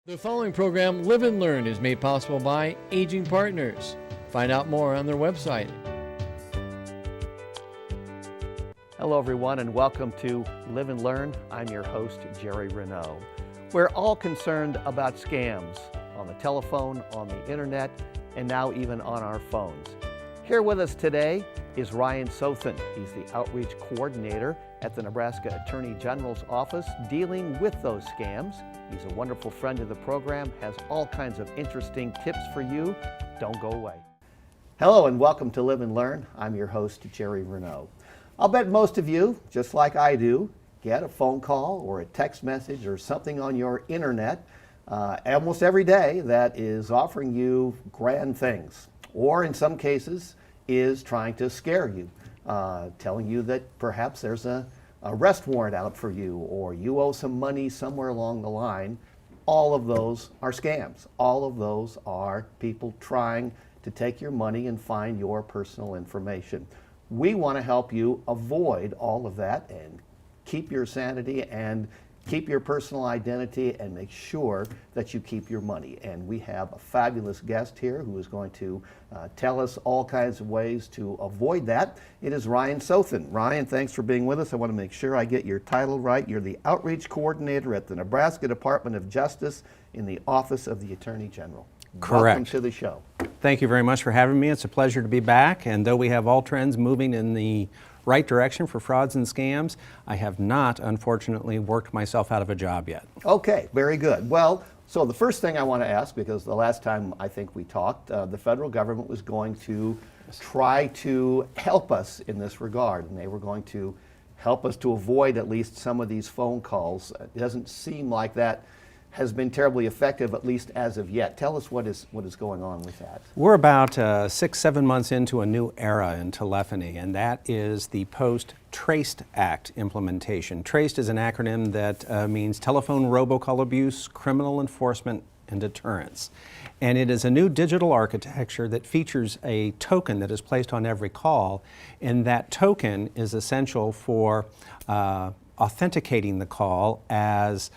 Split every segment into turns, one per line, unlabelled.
The following program, Live and Learn, is made possible by Aging Partners. Find out more on their website.
Hello everyone and welcome to Live and Learn. I'm your host, Jerry Renaud. We're all concerned about scams on the telephone, on the internet, and now even on our phones. Here with us today is Ryan Sothan. He's the Outreach Coordinator at the Nebraska Attorney General's Office dealing with those scams. He's a wonderful friend of the program, has all kinds of interesting tips for you. Don't go away. Hello and welcome to Live and Learn. I'm your host, Jerry Renaud. I'll bet most of you, just like I do, get a phone call or a text message or something on your internet almost every day that is offering you grand things, or in some cases is trying to scare you, telling you that perhaps there's a arrest warrant out for you or you owe some money somewhere along the line. All of those are scams. All of those are people trying to take your money and find your personal information. We want to help you avoid all of that and keep your sanity and keep your personal identity and make sure that you keep your money. And we have a fabulous guest here who is going to tell us all kinds of ways to avoid that. It is Ryan Sothan. Ryan, thanks for being with us. I want to make sure I get your title right. You're the Outreach Coordinator at the Nebraska Department of Justice in the Office of the Attorney General.
Correct.
Welcome to the show.
Thank you very much for having me. It's a pleasure to be back. And though we have all trends moving in the right direction for frauds and scams, I have not, unfortunately, worked myself out of a job yet.
Okay, very good. Well, so the first thing I want to ask, because the last time I think we talked, the federal government was going to try to help us in this regard, and they were going to help us to avoid at least some of these phone calls. It doesn't seem like that has been terribly effective, at least as of yet. Tell us what is going on with that.
We're about 6-7 months into a new era in telephony, and that is the Post-Traced Act implementation. TRACED is an acronym that means Telephone Robocall Abuse, Criminal Enforcement, and Deterrence. And it is a new digital architecture that features a token that is placed on every call, and that token is essential for authenticating the call as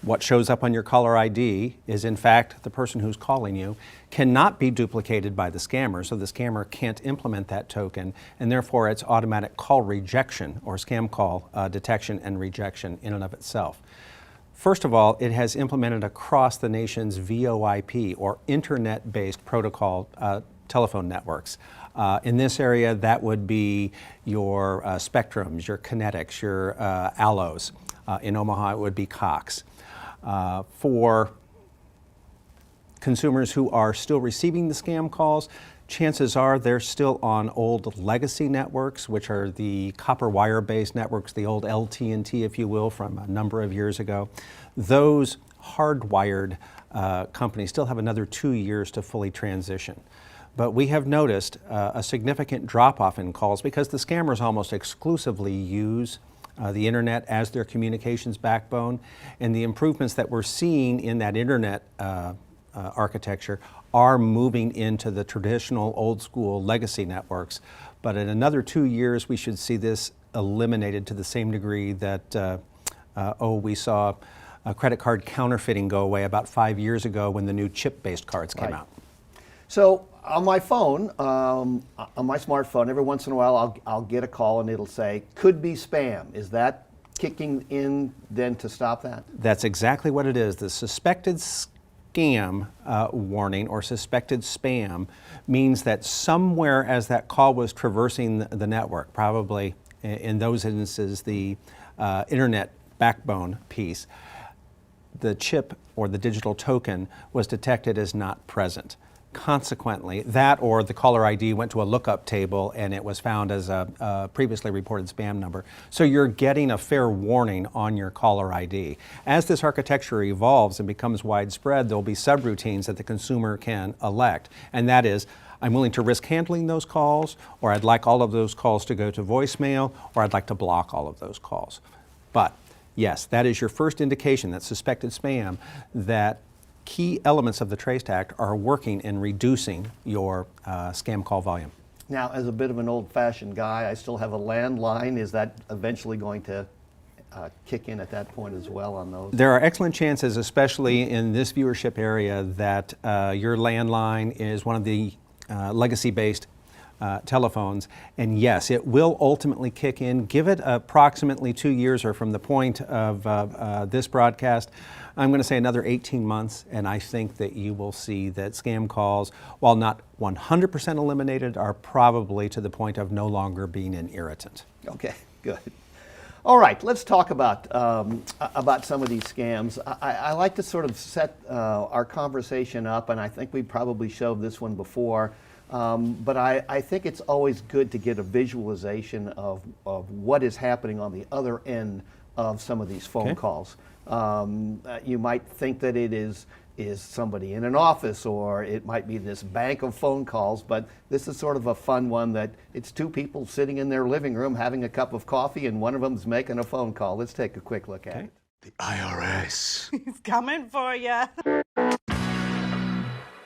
what shows up on your caller ID is in fact the person who's calling you, cannot be duplicated by the scammer, so the scammer can't implement that token, and therefore it's automatic call rejection or scam call detection and rejection in and of itself. First of all, it has implemented across the nation's VoIP or internet-based protocol telephone networks. In this area, that would be your Spectrums, your Kinetics, your Allos. In Omaha, it would be Cox. For consumers who are still receiving the scam calls, chances are they're still on old legacy networks, which are the copper wire-based networks, the old LT&T, if you will, from a number of years ago. Those hardwired companies still have another 2 years to fully transition. But we have noticed a significant drop-off in calls because the scammers almost exclusively use the internet as their communications backbone, and the improvements that we're seeing in that internet architecture are moving into the traditional old school legacy networks. But in another 2 years, we should see this eliminated to the same degree that we saw credit card counterfeiting go away about 5 years ago when the new chip-based cards came out.
So on my phone, on my smartphone, every once in a while I'll get a call and it'll say, could be spam. Is that kicking in then to stop that?
That's exactly what it is. The suspected scam warning or suspected spam means that somewhere as that call was traversing the network, probably in those instances the internet backbone piece, the chip or the digital token was detected as not present. Consequently, that or the caller ID went to a lookup table and it was found as a previously reported spam number. So you're getting a fair warning on your caller ID. As this architecture evolves and becomes widespread, there'll be subroutines that the consumer can elect. And that is, I'm willing to risk handling those calls, or I'd like all of those calls to go to voicemail, or I'd like to block all of those calls. But yes, that is your first indication that suspected spam, that key elements of the TRACED Act are working in reducing your scam call volume.
Now, as a bit of an old-fashioned guy, I still have a landline. Is that eventually going to kick in at that point as well on those?
There are excellent chances, especially in this viewership area, that your landline is one of the legacy-based telephones. And yes, it will ultimately kick in. Give it approximately 2 years, or from the point of this broadcast, I'm going to say another 18 months, and I think that you will see that scam calls, while not 100% eliminated, are probably to the point of no longer being an irritant.
Okay, good. All right, let's talk about some of these scams. I like to sort of set our conversation up, and I think we probably showed this one before, but I think it's always good to get a visualization of what is happening on the other end of some of these phone calls. You might think that it is somebody in an office, or it might be this bank of phone calls, but this is sort of a fun one that it's two people sitting in their living room having a cup of coffee, and one of them's making a phone call. Let's take a quick look at it.
The IRS.
He's coming for you.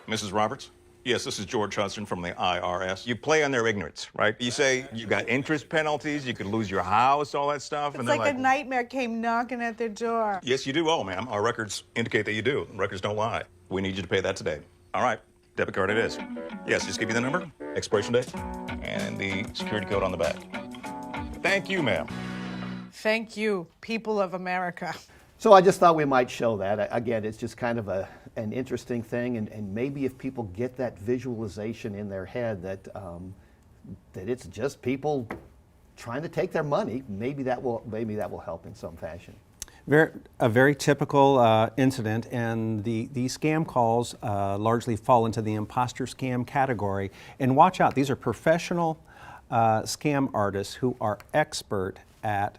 Mrs. Roberts? Yes, this is George Hudson from the IRS. You play on their ignorance, right? You say you got interest penalties, you could lose your house, all that stuff.
It's like a nightmare came knocking at their door.
Yes, you do owe, ma'am. Our records indicate that you do. Records don't lie. We need you to pay that today. All right, debit card it is. Yes, just give you the number, expiration date, and the security code on the back. Thank you, ma'am.
Thank you, people of America.
So I just thought we might show that. Again, it's just kind of an interesting thing, and maybe if people get that visualization in their head that it's just people trying to take their money, maybe that will help in some fashion.
A very typical incident, and the scam calls largely fall into the imposter scam category. And watch out, these are professional scam artists who are expert at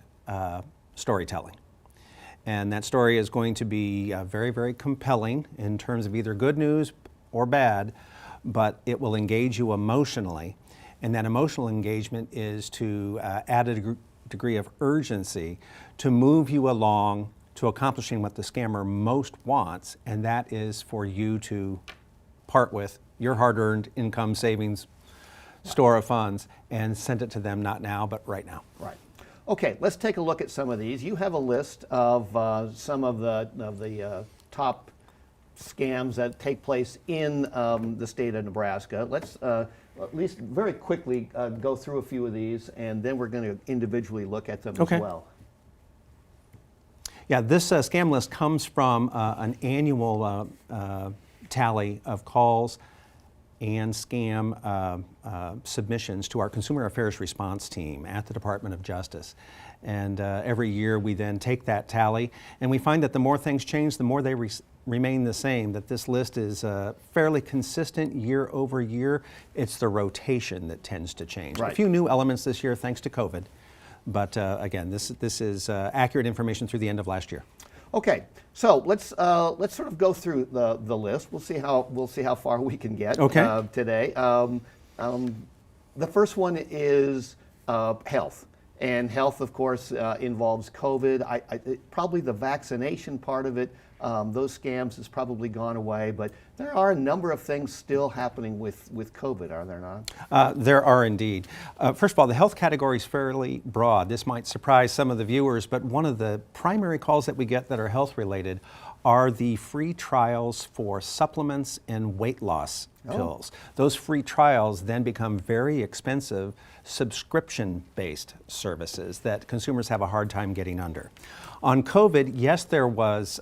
storytelling. And that story is going to be very, very compelling in terms of either good news or bad, but it will engage you emotionally. And that emotional engagement is to add a degree of urgency to move you along to accomplishing what the scammer most wants, and that is for you to part with your hard-earned income savings store of funds and send it to them, not now, but right now.
Right. Okay, let's take a look at some of these. You have a list of some of the top scams that take place in the state of Nebraska. Let's at least very quickly go through a few of these, and then we're going to individually look at them as well.
Yeah, this scam list comes from an annual tally of calls and scam submissions to our Consumer Affairs Response Team at the Department of Justice. And every year we then take that tally, and we find that the more things change, the more they remain the same, that this list is fairly consistent year over year. It's the rotation that tends to change.
Right.
A few new elements this year thanks to COVID, but again, this is accurate information through the end of last year.
Okay, so let's sort of go through the list. We'll see how far we can get today. The first one is health, and health, of course, involves COVID. Probably the vaccination part of it. Those scams has probably gone away, but there are a number of things still happening with COVID, are there not?
There are indeed. First of all, the health category is fairly broad. This might surprise some of the viewers, but one of the primary calls that we get that are health related are the free trials for supplements and weight loss pills. Those free trials then become very expensive subscription-based services that consumers have a hard time getting under. On COVID, yes, there was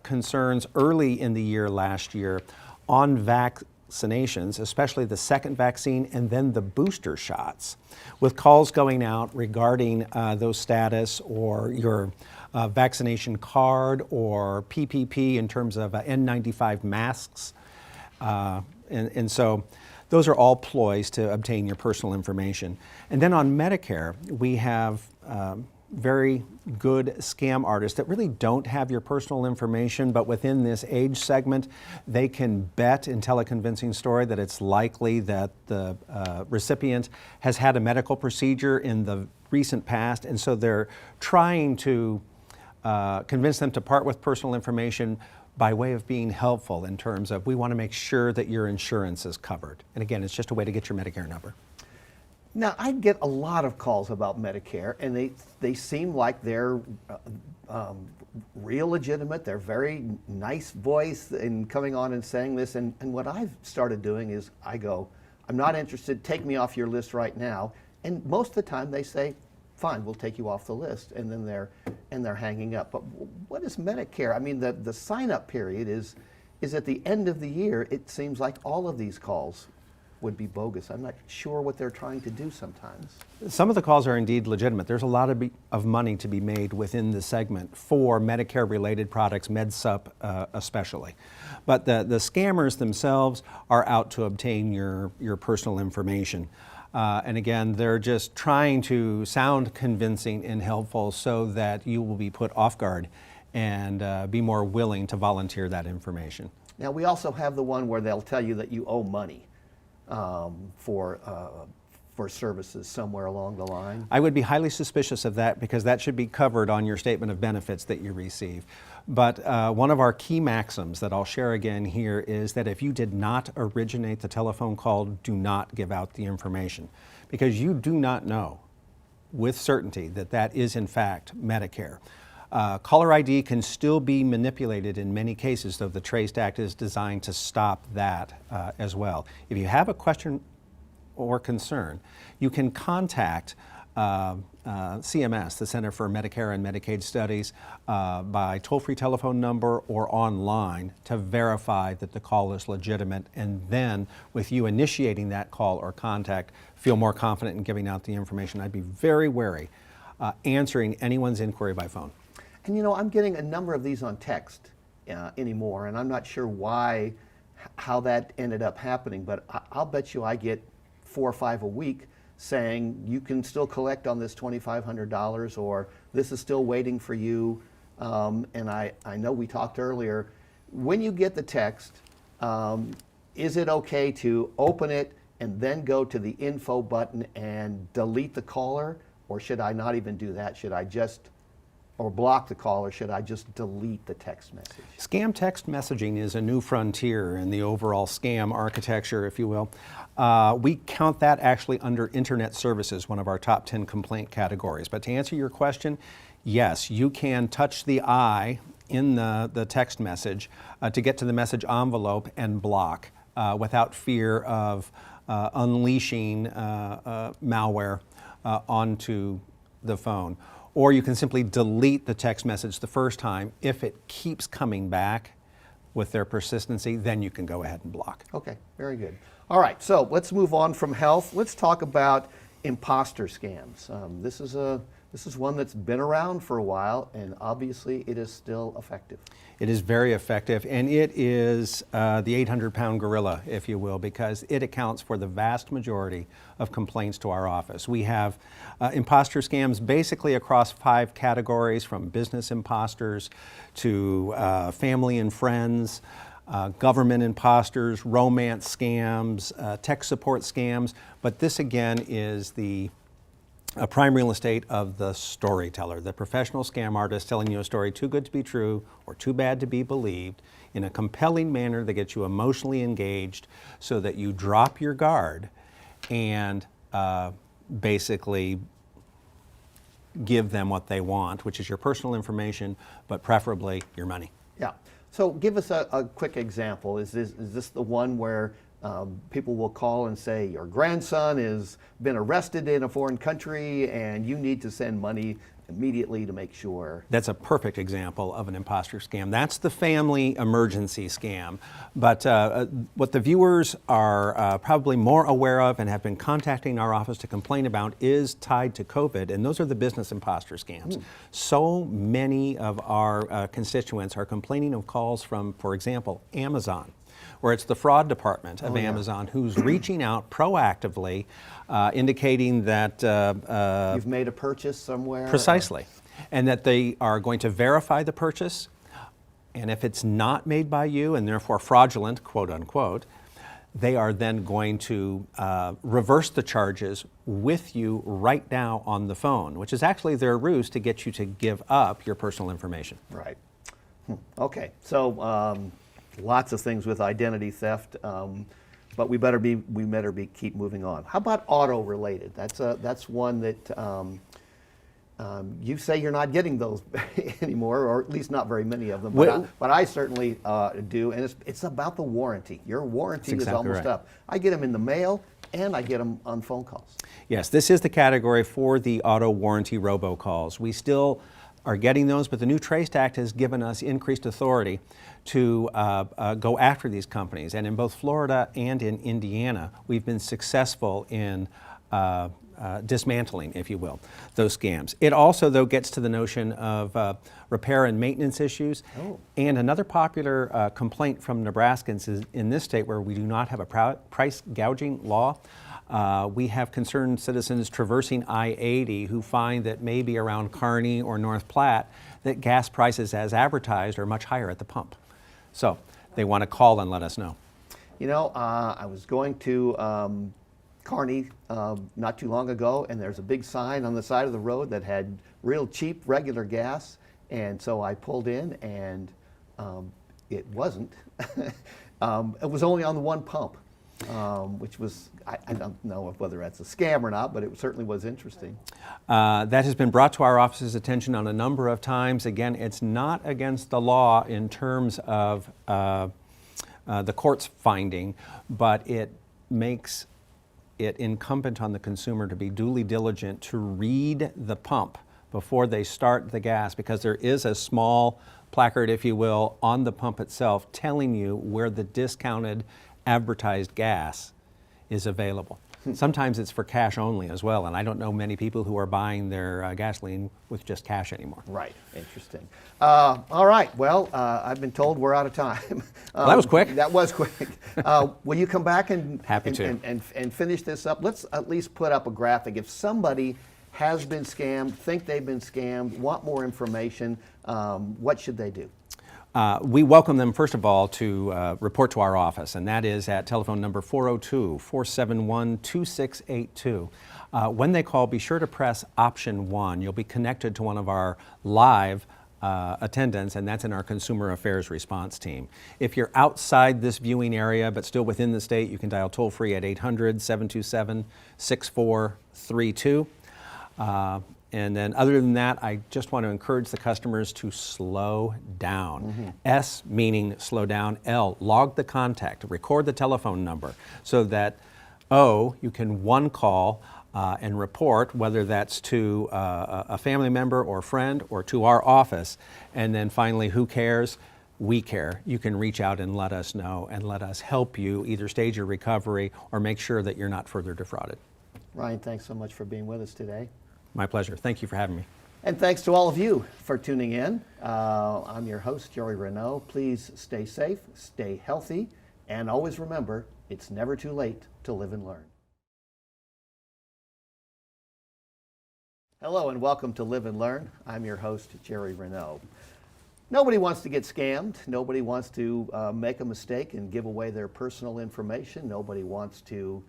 concerns early in the year last year on vaccinations, especially the second vaccine and then the booster shots, with calls going out regarding those status or your vaccination card or PPP in terms of N95 masks. And so those are all ploys to obtain your personal information. And then on Medicare, we have very good scam artists that really don't have your personal information, but within this age segment, they can bet and tell a convincing story that it's likely that the recipient has had a medical procedure in the recent past, and so they're trying to convince them to part with personal information by way of being helpful in terms of, we want to make sure that your insurance is covered. And again, it's just a way to get your Medicare number.
Now, I get a lot of calls about Medicare, and they seem like they're real legitimate. They're very nice voice in coming on and saying this. And what I've started doing is I go, I'm not interested, take me off your list right now. And most of the time they say, fine, we'll take you off the list. And then they're hanging up. But what is Medicare? I mean, the sign-up period is at the end of the year. It seems like all of these calls would be bogus. I'm not sure what they're trying to do sometimes.
Some of the calls are indeed legitimate. There's a lot of money to be made within the segment for Medicare-related products, MedSup especially. But the scammers themselves are out to obtain your personal information. And again, they're just trying to sound convincing and helpful so that you will be put off guard and be more willing to volunteer that information.
Now, we also have the one where they'll tell you that you owe money for services somewhere along the line.
I would be highly suspicious of that because that should be covered on your statement of benefits that you receive. But one of our key maxims that I'll share again here is that if you did not originate the telephone call, do not give out the information, because you do not know with certainty that that is in fact Medicare. Caller ID can still be manipulated in many cases, though the Traced Act is designed to stop that as well. If you have a question or concern, you can contact CMS, the Center for Medicare and Medicaid Studies, by toll-free telephone number or online to verify that the call is legitimate, and then with you initiating that call or contact, feel more confident in giving out the information. I'd be very wary answering anyone's inquiry by phone.
And you know, I'm getting a number of these on text anymore, and I'm not sure how that ended up happening, but I'll bet you I get 4 or 5 a week saying you can still collect on this $2,500, or this is still waiting for you. And I know we talked earlier, when you get the text, is it okay to open it and then go to the info button and delete the caller, or should I not even do that? Should I just or block the call, or should I just delete the text message?
Scam text messaging is a new frontier in the overall scam architecture, if you will. We count that actually under internet services, one of our top 10 complaint categories. But to answer your question, yes, you can touch the I in the text message to get to the message envelope and block without fear of unleashing malware onto the phone. Or you can simply delete the text message the first time. If it keeps coming back with their persistency, then you can go ahead and block.
Okay, very good. All right, so let's move on from health. Let's talk about imposter scams. This is one that's been around for a while, and obviously it is still effective.
It is very effective, and it is the 800-pound gorilla, if you will, because it accounts for the vast majority of complaints to our office. We have imposter scams basically across 5 categories, from business imposters to family and friends, government imposters, romance scams, tech support scams, but this again is the prime real estate of the storyteller, the professional scam artist telling you a story too good to be true or too bad to be believed in a compelling manner that gets you emotionally engaged so that you drop your guard and basically give them what they want, which is your personal information, but preferably your money.
Yeah. So give us a quick example. Is this the one where people will call and say, your grandson has been arrested in a foreign country and you need to send money immediately to make sure?
That's a perfect example of an imposter scam. That's the family emergency scam. But what the viewers are probably more aware of and have been contacting our office to complain about is tied to COVID, and those are the business imposter scams. So many of our constituents are complaining of calls from, for example, Amazon, where it's the fraud department of Amazon who's reaching out proactively, indicating that
you've made a purchase somewhere.
Precisely, and that they are going to verify the purchase, and if it's not made by you and therefore fraudulent, quote unquote, they are then going to reverse the charges with you right now on the phone, which is actually their ruse to get you to give up your personal information.
Right. Okay, so lots of things with identity theft. but we better be keep moving on. How about auto related? That's one that you say you're not getting those anymore, or at least not very many of them. But I certainly do, and it's about the warranty. Your warranty is almost up. I get them in the mail, and I get them on phone calls.
Yes, this is the category for the auto warranty robocalls. We still are getting those, but the new Traced Act has given us increased authority to go after these companies. And in both Florida and in Indiana, we've been successful in dismantling, if you will, those scams. It also, though, gets to the notion of repair and maintenance issues.
Oh.
And another popular complaint from Nebraskans is in this state where we do not have a price gouging law. We have concerned citizens traversing I-80 who find that maybe around Kearney or North Platte that gas prices as advertised are much higher at the pump. So they want to call and let us know.
You know, I was going to Kearney not too long ago, and there's a big sign on the side of the road that had real cheap regular gas, and so I pulled in, and it wasn't. It was only on the one pump, which was, I don't know whether that's a scam or not, but it certainly was interesting.
That has been brought to our office's attention on a number of times. Again, it's not against the law in terms of the court's finding, but it makes it incumbent on the consumer to be duly diligent to read the pump before they start the gas, because there is a small placard, if you will, on the pump itself telling you where the discounted advertised gas is available. Sometimes it's for cash only as well, and I don't know many people who are buying their gasoline with just cash anymore.
Right, interesting. All right, well, I've been told we're out of time.
Well, that was quick.
That was quick. Will you come back and finish this up? Let's at least put up a graphic. If somebody has been scammed, think they've been scammed, want more information, what should they do?
We welcome them, first of all, to report to our office, and that is at telephone number 402-471-2682. When they call, be sure to press option 1. You'll be connected to one of our live attendants, and that's in our Consumer Affairs Response Team. If you're outside this viewing area but still within the state, you can dial toll-free at 800-727-6432. And then other than that, I just want to encourage the customers to slow down. Mm-hmm. S meaning slow down. L, log the contact, record the telephone number so that O, you can one call and report, whether that's to a family member or friend or to our office. And then finally, who cares? We care. You can reach out and let us know and let us help you either stage your recovery or make sure that you're not further defrauded.
Ryan, thanks so much for being with us today.
My pleasure. Thank you for having me.
And thanks to all of you for tuning in. I'm your host, Jerry Renaud. Please stay safe, stay healthy, and always remember, it's never too late to live and learn. Hello and welcome to Live and Learn. I'm your host, Jerry Renaud. Nobody wants to get scammed. Nobody wants to make a mistake and give away their personal information. Nobody wants to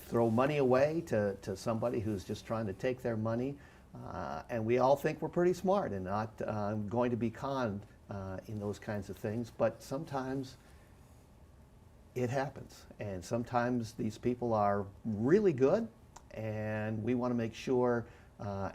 throw money away to somebody who's just trying to take their money. And we all think we're pretty smart and not going to be conned in those kinds of things. But sometimes it happens. And sometimes these people are really good, and we want to make sure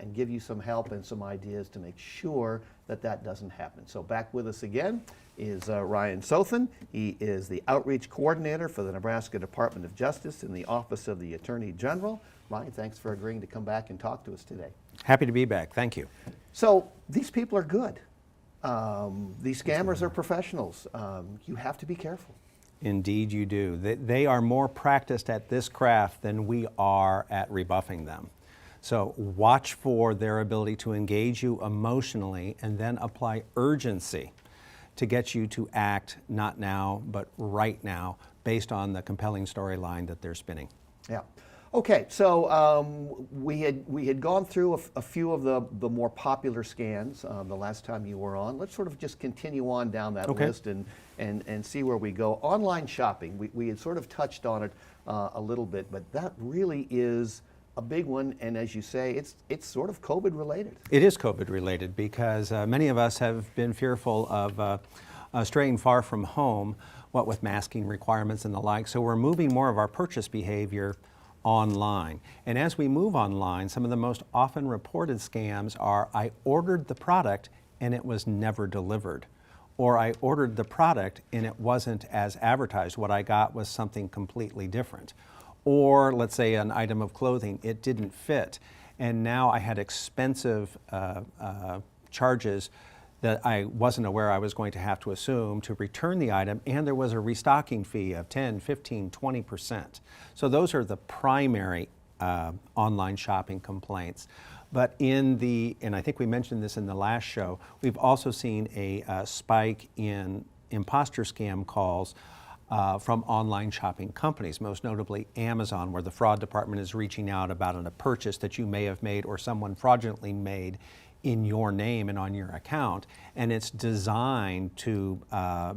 and give you some help and some ideas to make sure that that doesn't happen. So back with us again is Ryan Sothan. He is the Outreach Coordinator for the Nebraska Department of Justice in the Office of the Attorney General. Ryan, thanks for agreeing to come back and talk to us today.
Happy to be back. Thank you.
So these people are good. These scammers are professionals. You have to be careful.
Indeed you do. They are more practiced at this craft than we are at rebuffing them. So watch for their ability to engage you emotionally and then apply urgency to get you to act not now, but right now, based on the compelling storyline that they're spinning.
Yeah. Okay, so we had gone through a few of the more popular scans the last time you were on. Let's sort of just continue on down that list and see where we go. Online shopping, we had sort of touched on it a little bit, but that really is a big one, and as you say, it's sort of COVID related.
It is COVID related because many of us have been fearful of straying far from home, what with masking requirements and the like. So we're moving more of our purchase behavior online. And as we move online, some of the most often reported scams are, I ordered the product and it was never delivered. Or I ordered the product and it wasn't as advertised. What I got was something completely different. Or let's say an item of clothing, it didn't fit. And now I had expensive charges that I wasn't aware I was going to have to assume to return the item, and there was a restocking fee of 10, 15, 20%. So those are the primary online shopping complaints. But and I think we mentioned this in the last show, we've also seen a spike in imposter scam calls from online shopping companies, most notably Amazon, where the fraud department is reaching out about a purchase that you may have made or someone fraudulently made in your name and on your account, and it's designed to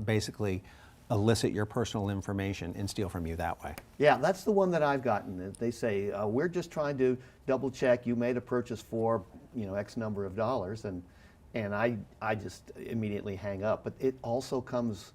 basically elicit your personal information and steal from you that way.
Yeah, that's the one that I've gotten. They say, we're just trying to double check you made a purchase for, X number of dollars, and I just immediately hang up. But it also comes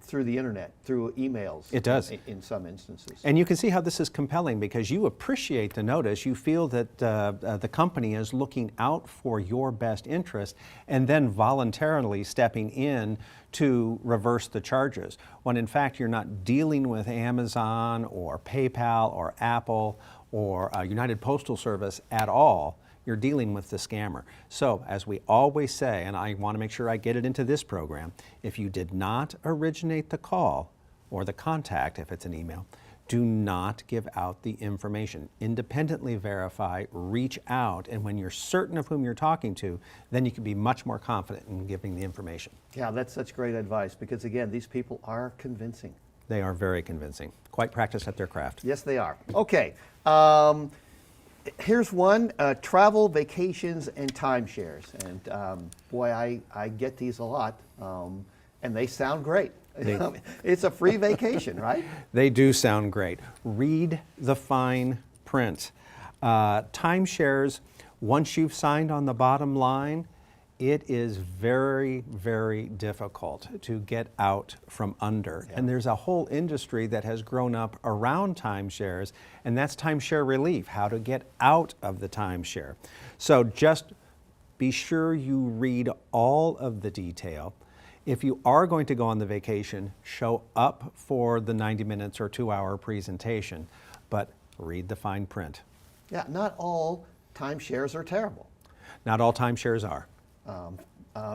through the internet, through emails.
It does.
In some instances.
And you can see how this is compelling because you appreciate the notice, you feel that the company is looking out for your best interest and then voluntarily stepping in to reverse the charges, when in fact you're not dealing with Amazon or PayPal or Apple or United Postal Service at all. You're dealing with the scammer. So, as we always say, and I want to make sure I get it into this program, if you did not originate the call or the contact, if it's an email, do not give out the information. Independently verify, reach out, and when you're certain of whom you're talking to, then you can be much more confident in giving the information.
Yeah, that's such great advice because, again, these people are convincing.
They are very convincing. Quite practiced at their craft.
Yes, they are. Okay. Here's one, travel, vacations, and timeshares. And boy, I get these a lot, and they sound great. It's a free vacation, right?
They do sound great. Read the fine print. Timeshares, once you've signed on the bottom line, it is very, very difficult to get out from under. Yeah. And there's a whole industry that has grown up around timeshares, and that's timeshare relief, how to get out of the timeshare. So just be sure you read all of the detail. If you are going to go on the vacation, show up for the 90 minutes or 2-hour presentation, but read the fine print.
Yeah, not all timeshares are terrible.
Not all timeshares are.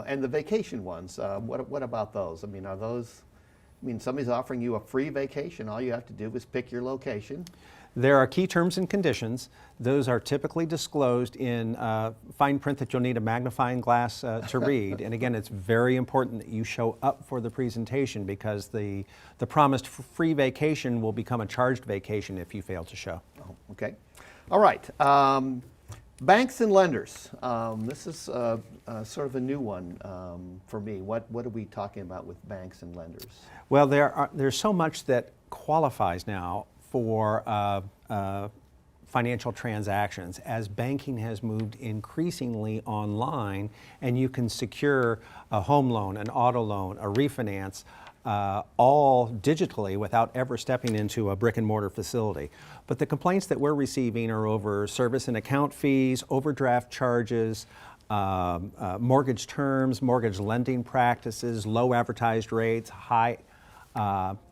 And the vacation ones, what about those? I mean, are those, somebody's offering you a free vacation, all you have to do is pick your location.
There are key terms and conditions. Those are typically disclosed in fine print that you'll need a magnifying glass to read. And again, it's very important that you show up for the presentation because the promised free vacation will become a charged vacation if you fail to show.
Oh, okay. All right. Banks and lenders. This is sort of a new one for me. What are we talking about with banks and lenders?
Well, there's so much that qualifies now for financial transactions as banking has moved increasingly online, and you can secure a home loan, an auto loan, a refinance, all digitally without ever stepping into a brick and mortar facility. But the complaints that we're receiving are over service and account fees, overdraft charges, mortgage terms, mortgage lending practices, low advertised rates, high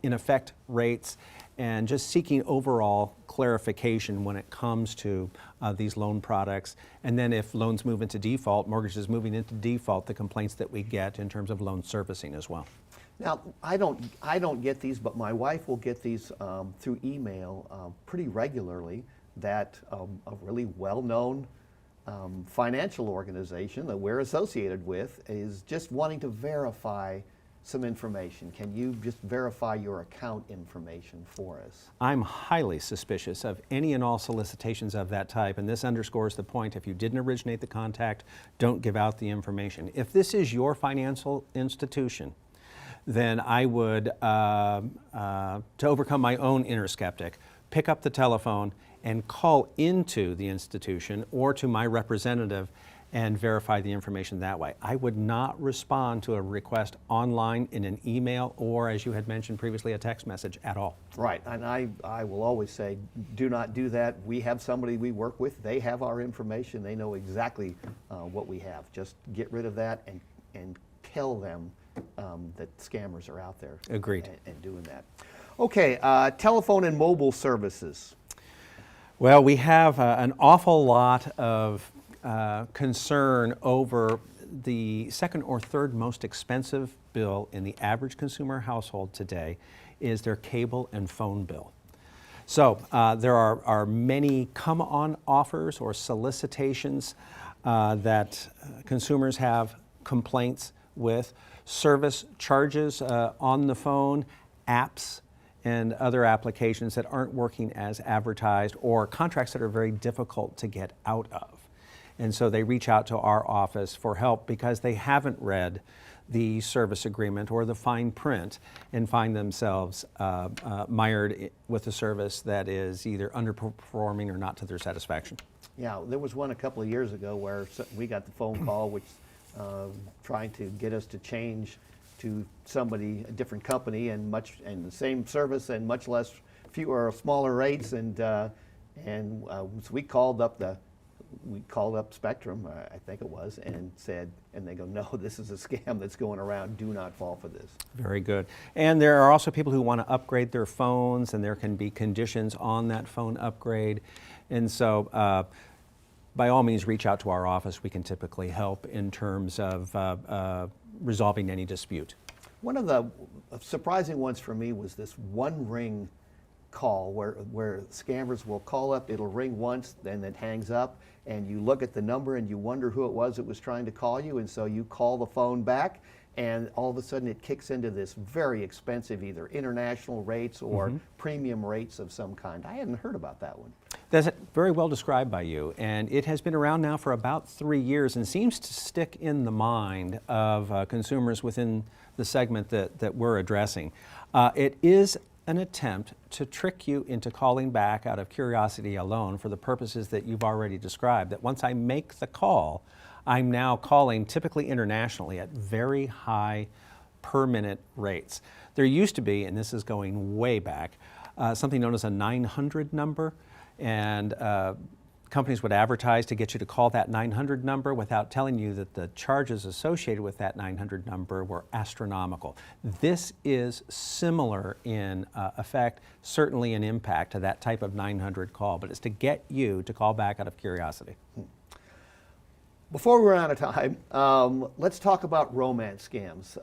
in effect rates, and just seeking overall clarification when it comes to these loan products. And then if loans move into default, mortgages moving into default, the complaints that we get in terms of loan servicing as well.
Now, I don't get these, but my wife will get these through email pretty regularly that a really well-known financial organization that we're associated with is just wanting to verify some information. Can you just verify your account information for us?
I'm highly suspicious of any and all solicitations of that type, and this underscores the point: if you didn't originate the contact, don't give out the information. If this is your financial institution, then I would, to overcome my own inner skeptic, pick up the telephone and call into the institution or to my representative and verify the information that way. I would not respond to a request online in an email or, as you had mentioned previously, a text message at all.
Right, and I will always say, do not do that. We have somebody we work with. They have our information. They know exactly what we have. Just get rid of that and tell them that scammers are out there.
Agreed.
And doing that. Okay, telephone and mobile services.
Well, we have an awful lot of concern over the second or third most expensive bill in the average consumer household today is their cable and phone bill. So there are many come-on offers or solicitations that consumers have complaints with, service charges on the phone, apps, and other applications that aren't working as advertised, or contracts that are very difficult to get out of. And so they reach out to our office for help because they haven't read the service agreement or the fine print and find themselves mired with a service that is either underperforming or not to their satisfaction.
Yeah, there was one a couple of years ago where we got the phone call which trying to get us to change to somebody, a different company, and the same service and much less, fewer, smaller rates, so we called up Spectrum, I think it was, and they go, no, this is a scam that's going around. Do not fall for this.
Very good. And there are also people who want to upgrade their phones, and there can be conditions on that phone upgrade. And so by all means, reach out to our office. We can typically help in terms of resolving any dispute.
One of the surprising ones for me was this one ring call where scammers will call up, it'll ring once, then it hangs up, and you look at the number and you wonder who it was that was trying to call you, and so you call the phone back, and all of a sudden it kicks into this very expensive either international rates or premium rates of some kind. I hadn't heard about that one.
That's very well described by you, and it has been around now for about 3 years and seems to stick in the mind of consumers within the segment that we're addressing. It is an attempt to trick you into calling back out of curiosity alone for the purposes that you've already described, that once I make the call, I'm now calling typically internationally at very high per minute rates. There used to be, and this is going way back, something known as a 900 number, and companies would advertise to get you to call that 900 number without telling you that the charges associated with that 900 number were astronomical. This is similar in effect, certainly in impact to that type of 900 call, but it's to get you to call back out of curiosity.
Before we run out of time, let's talk about romance scams,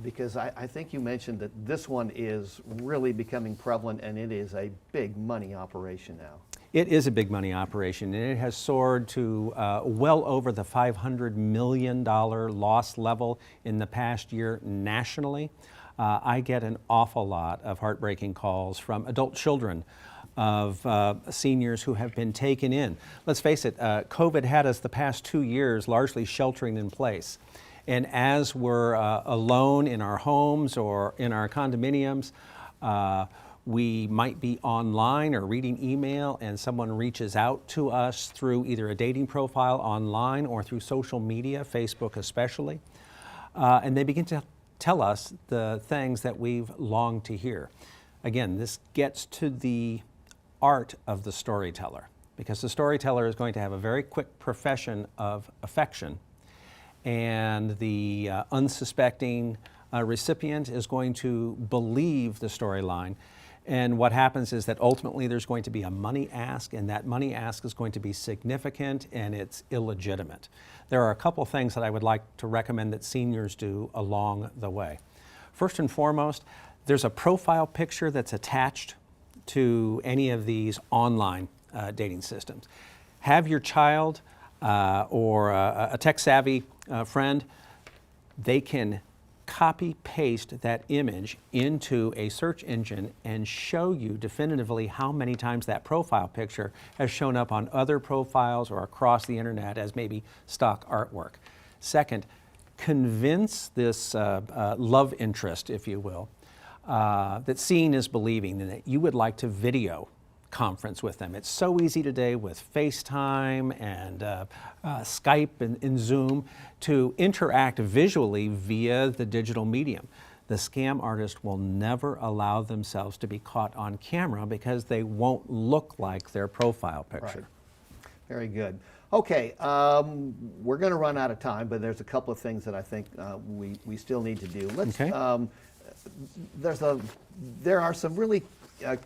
because I think you mentioned that this one is really becoming prevalent, and it is a big money operation now.
It is a big money operation, and it has soared to well over the $500 million loss level in the past year nationally. I get an awful lot of heartbreaking calls from adult children of seniors who have been taken in. Let's face it, COVID had us the past 2 years largely sheltering in place. And as we're alone in our homes or in our condominiums, we might be online or reading email, and someone reaches out to us through either a dating profile online or through social media, Facebook especially, and they begin to tell us the things that we've longed to hear. Again, this gets to the art of the storyteller, because the storyteller is going to have a very quick profession of affection, and the unsuspecting recipient is going to believe the storyline. And what happens is that ultimately there's going to be a money ask, and that money ask is going to be significant and it's illegitimate. There are a couple things that I would like to recommend that seniors do along the way. First and foremost, there's a profile picture that's attached to any of these online dating systems. Have your child or a tech-savvy friend, they can copy paste that image into a search engine and show you definitively how many times that profile picture has shown up on other profiles or across the internet as maybe stock artwork. Second, convince this love interest, if you will, that seeing is believing, and that you would like to video conference with them. It's so easy today with FaceTime and Skype and Zoom to interact visually via the digital medium. The scam artist will never allow themselves to be caught on camera because they won't look like their profile picture.
Right. Very good. Okay, we're going to run out of time, but there's a couple of things that I think we still need to do. Let's.
Okay.
There are some really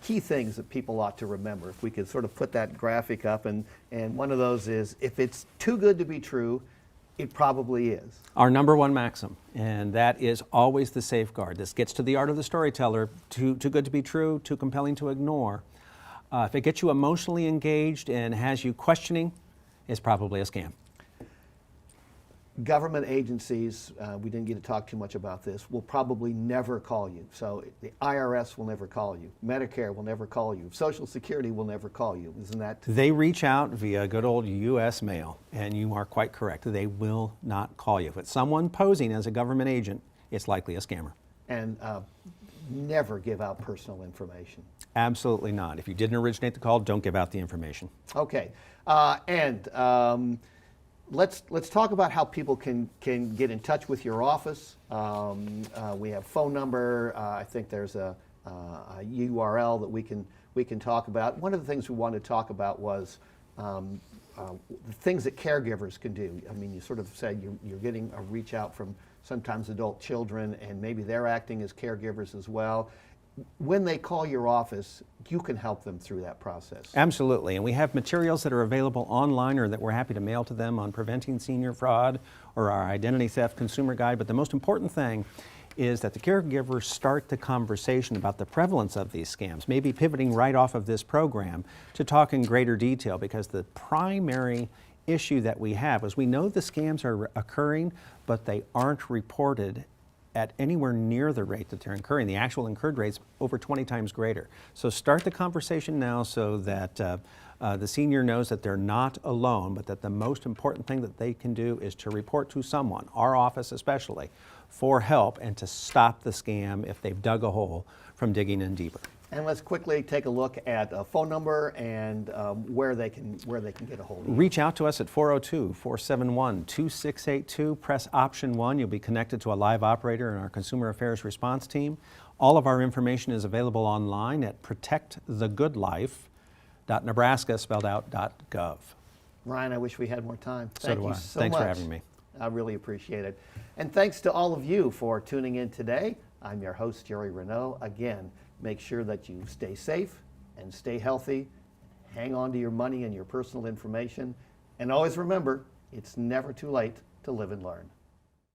key things that people ought to remember. If we could sort of put that graphic up, and one of those is, if it's too good to be true, it probably is.
Our number one maxim, and that is always the safeguard. This gets to the art of the storyteller. Too good to be true, too compelling to ignore. If it gets you emotionally engaged and has you questioning, it's probably a scam.
Government agencies, we didn't get to talk too much about this, will probably never call you. So the IRS will never call you. Medicare will never call you. Social Security will never call you. Isn't that?
They reach out via good old U.S. mail, and you are quite correct. They will not call you. If it's someone posing as a government agent, it's likely a scammer.
And never give out personal information.
Absolutely not. If you didn't originate the call, don't give out the information.
Okay. Let's talk about how people can get in touch with your office. We have phone number. I think there's a URL that we can talk about. One of the things we wanted to talk about was the things that caregivers can do. I mean, you sort of said you're getting a reach out from sometimes adult children, and maybe they're acting as caregivers as well. When they call your office, you can help them through that process.
Absolutely, and we have materials that are available online or that we're happy to mail to them on preventing senior fraud or our identity theft consumer guide. But the most important thing is that the caregivers start the conversation about the prevalence of these scams, maybe pivoting right off of this program to talk in greater detail, because the primary issue that we have is we know the scams are occurring, but they aren't reported at anywhere near the rate that they're incurring. The actual incurred rate's over 20 times greater. So start the conversation now so that the senior knows that they're not alone, but that the most important thing that they can do is to report to someone, our office especially, for help and to stop the scam if they've dug a hole from digging in deeper.
And let's quickly take a look at a phone number and where they can get a hold of you.
Reach out to us at 402-471-2682. Press option 1. You'll be connected to a live operator in our Consumer Affairs Response Team. All of our information is available online at protectthegoodlife.nebraska.gov.
Ryan, I wish we had more time.
So
Thank
do
you
I.
so
Thanks
much.
for having me.
I really appreciate it. And thanks to all of you for tuning in today. I'm your host, Jerry Renaud. Again, make sure that you stay safe and stay healthy. Hang on to your money and your personal information. And always remember, it's never too late to live and learn.